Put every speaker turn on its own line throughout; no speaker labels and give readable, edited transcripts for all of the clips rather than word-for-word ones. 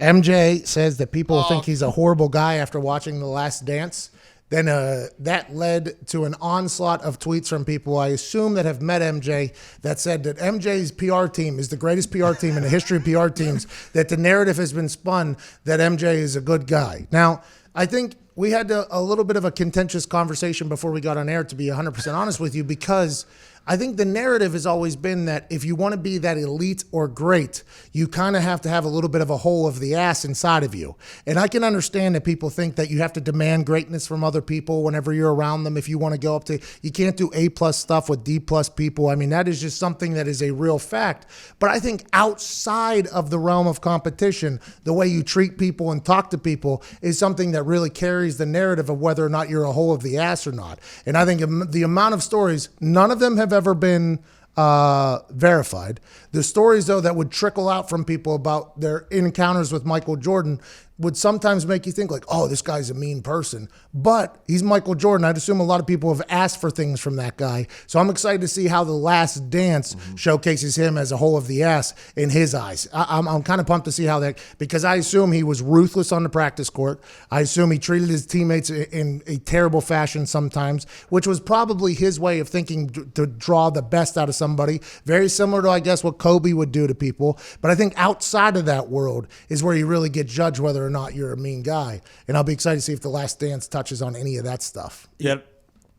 MJ says that people think he's a horrible guy after watching The Last Dance. Then that led to an onslaught of tweets from people, I assume, that have met MJ that said that MJ's PR team is the greatest PR team in the history of PR teams, that the narrative has been spun that MJ is a good guy. Now, I think we had a little bit of a contentious conversation before we got on air, to be 100% honest with you, because I think the narrative has always been that if you want to be that elite or great, you kind of have to have a little bit of a hole of the ass inside of you. And I can understand that people think that you have to demand greatness from other people whenever you're around them. If you want to go up to, you can't do A+ stuff with D+ people. I mean, that is just something that is a real fact. But I think outside of the realm of competition, the way you treat people and talk to people is something that really carries the narrative of whether or not you're a hole of the ass or not. And I think the amount of stories, none of them have ever been verified. The stories, though, that would trickle out from people about their encounters with Michael Jordan would sometimes make you think like, oh, this guy's a mean person. But he's Michael Jordan. I'd assume a lot of people have asked for things from that guy. So I'm excited to see how The Last Dance showcases him as a hole of the ass in his eyes. I'm kind of pumped to see how that, because I assume he was ruthless on the practice court. I assume he treated his teammates in a terrible fashion sometimes, which was probably his way of thinking to draw the best out of somebody. Very similar to, I guess, what Kobe would do to people. But I think outside of that world is where you really get judged whether or not you're a mean guy. And I'll be excited to see if The Last Dance touches on any of that stuff.
Yep.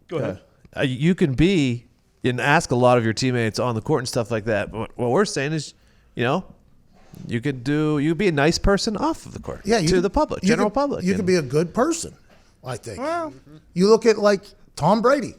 Go ahead. You can be and ask a lot of your teammates on the court and stuff like that. But what we're saying is, you could be a nice person off of the court.
Yeah,
to the public, general public.
You could be a good person, I think. Well, you look at like Tom Brady.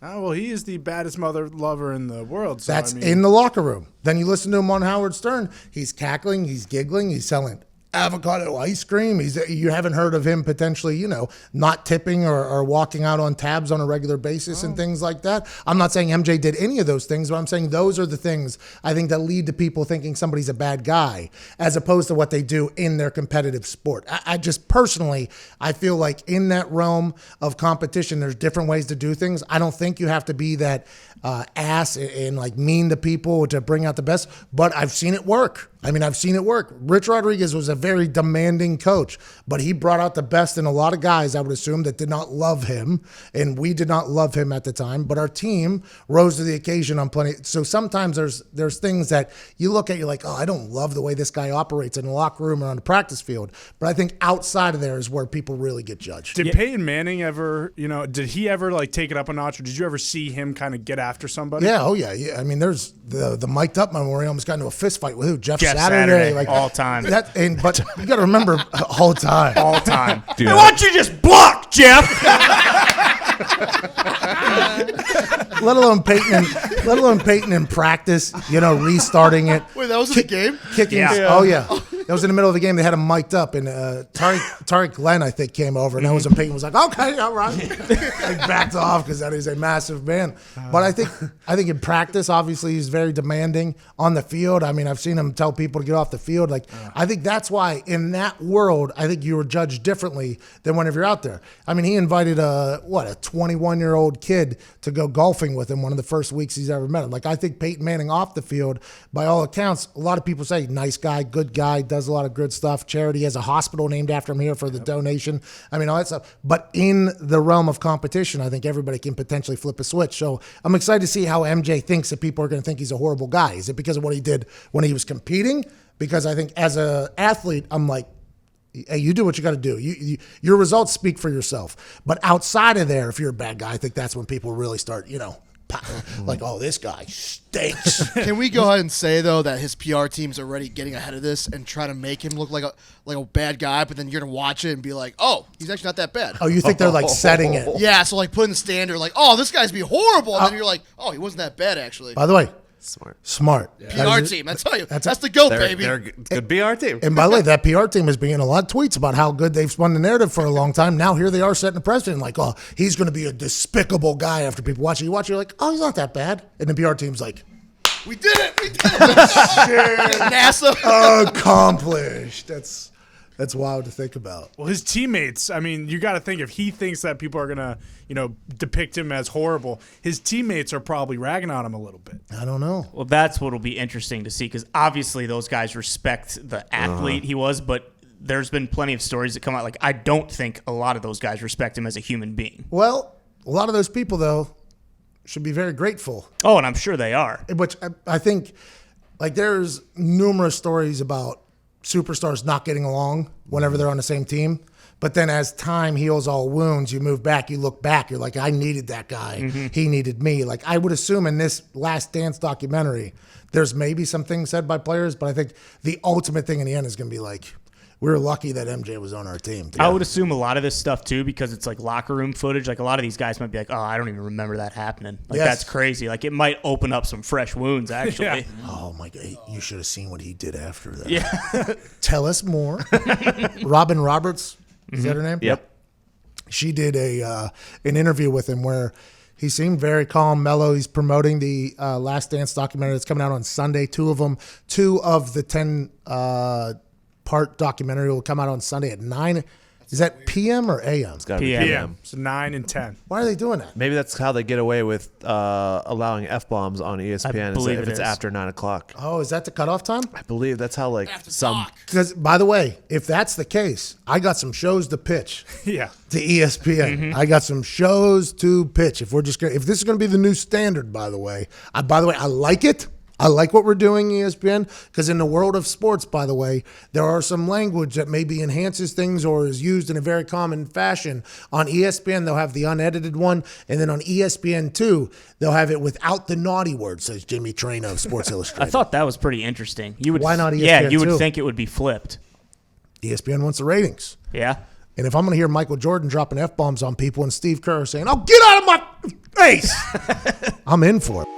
Oh, well, he is the baddest mother lover in the world. So,
That's in the locker room. Then you listen to him on Howard Stern. He's cackling, he's giggling, he's selling avocado ice cream. You haven't heard of him potentially, not tipping or walking out on tabs on a regular basis and things like that. I'm not saying MJ did any of those things, but I'm saying those are the things I think that lead to people thinking somebody's a bad guy as opposed to what they do in their competitive sport. I just personally, I feel like in that realm of competition, there's different ways to do things. I don't think you have to be that ass and like mean to people to bring out the best, but I've seen it work. I've seen it work. Rich Rodriguez was a very demanding coach, but he brought out the best in a lot of guys, I would assume, that did not love him, and we did not love him at the time, but our team rose to the occasion on plenty. So sometimes there's things that you look at, you're like, oh, I don't love the way this guy operates in the locker room or on the practice field, but I think outside of there is where people really get judged.
Did Peyton Manning ever, did he ever like take it up a notch, or did you ever see him kind of get after somebody?
Yeah, oh yeah. There's the mic'd up memorial almost got into a fist fight with who? Jeff
Saturday,
like
all time.
But you got to remember, all time.
All time.
Dude,
why don't you just block, Jeff?
let alone Peyton in practice, restarting it.
Wait, that was in the game?
Kicking.
Yeah.
Oh, yeah. That was in the middle of the game. They had him mic'd up, and Tariq Glenn, I think, came over, and that was when Peyton was like, okay, all right. Like backed off because that is a massive man. But I think in practice, obviously, he's very demanding. On the field, I've seen him tell people to get off the field. I think that's why in that world, I think you were judged differently than whenever you're out there. He invited a 21-year-old kid to go golfing with him one of the first weeks he's ever met him. I think Peyton Manning off the field, by all accounts, a lot of people say nice guy, good guy, does a lot of good stuff. Charity has a hospital named after him here for the donation. All that stuff. But in the realm of competition, I think everybody can potentially flip a switch. So I'm excited to see how MJ thinks that people are going to think he's a horrible guy. Is it because of what he did when he was competing? Because I think as an athlete, I'm like, hey, you do what you got to do. Your results speak for yourself. But outside of there, if you're a bad guy, I think that's when people really start, like, oh, this guy stinks.
Can we go ahead and say, though, that his PR team's already getting ahead of this and try to make him look like a bad guy, but then you're going to watch it and be like, oh, he's actually not that bad.
Oh, you think they're like setting it?
Yeah, so like putting the standard like, oh, this guy's be horrible. And then you're like, oh, he wasn't that bad, actually.
By the way, Smart.
PR team, I tell you. That's the GOAT, baby.
They're good PR team.
And by the way, that PR team has been getting a lot of tweets about how good they've spun the narrative for a long time. Now here they are setting the precedent like, oh, he's going to be a despicable guy after people watch it. You watch it, you're like, oh, he's not that bad. And the PR team's like,
we did it. NASA.
Accomplished. That's wild to think about.
Well, his teammates, you got to think if he thinks that people are going to, depict him as horrible, his teammates are probably ragging on him a little bit.
I don't know.
Well, that's what will be interesting to see because obviously those guys respect the athlete he was, but there's been plenty of stories that come out. Like, I don't think a lot of those guys respect him as a human being.
Well, a lot of those people, though, should be very grateful.
Oh, and I'm sure they are.
Which I think, like, there's numerous stories about superstars not getting along whenever they're on the same team. But then as time heals all wounds, you move back, you look back, you're like, I needed that guy. He needed me. Like, I would assume in this Last Dance documentary, there's maybe some things said by players, but I think the ultimate thing in the end is going to be like, we were lucky that MJ was on our team.
I would assume a lot of this stuff, too, because it's like locker room footage. Like, a lot of these guys might be like, oh, I don't even remember that happening. Like,
Yes.
that's crazy. Like, it might open up some fresh wounds, actually.
Yeah.
Oh, my God. You should have seen what he did after that.
Yeah.
Tell us more. Robin Roberts, is that her name?
Yep.
She did an interview with him where he seemed very calm, mellow. He's promoting the Last Dance documentary that's coming out on Sunday. Two of the 10 part documentary will come out on Sunday at 9. Is that PM or AM?
It's got to be
PM.
PM. So 9 and 10.
Why are they doing that?
Maybe that's how they get away with allowing F-bombs on ESPN
believe
if
it
it's
is.
after 9 o'clock.
Oh, is that the cutoff time?
I believe that's how
After
some
talk.
Because, by the way, if that's the case, I got some shows to pitch
Yeah.
to ESPN. I got some shows to pitch. If this is going to be the new standard, by the way, I like it. I like what we're doing, ESPN, because in the world of sports, by the way, there are some language that maybe enhances things or is used in a very common fashion. On ESPN, they'll have the unedited one, and then on ESPN2, they'll have it without the naughty word, says Jimmy Train of Sports
I
Illustrated.
thought that was pretty interesting.
Why not
Yeah,
ESPN
you would
too?
think it would be flipped.
ESPN wants the ratings.
Yeah.
And if I'm going to hear Michael Jordan dropping F-bombs on people and Steve Kerr saying, oh, get out of my face, I'm in for it.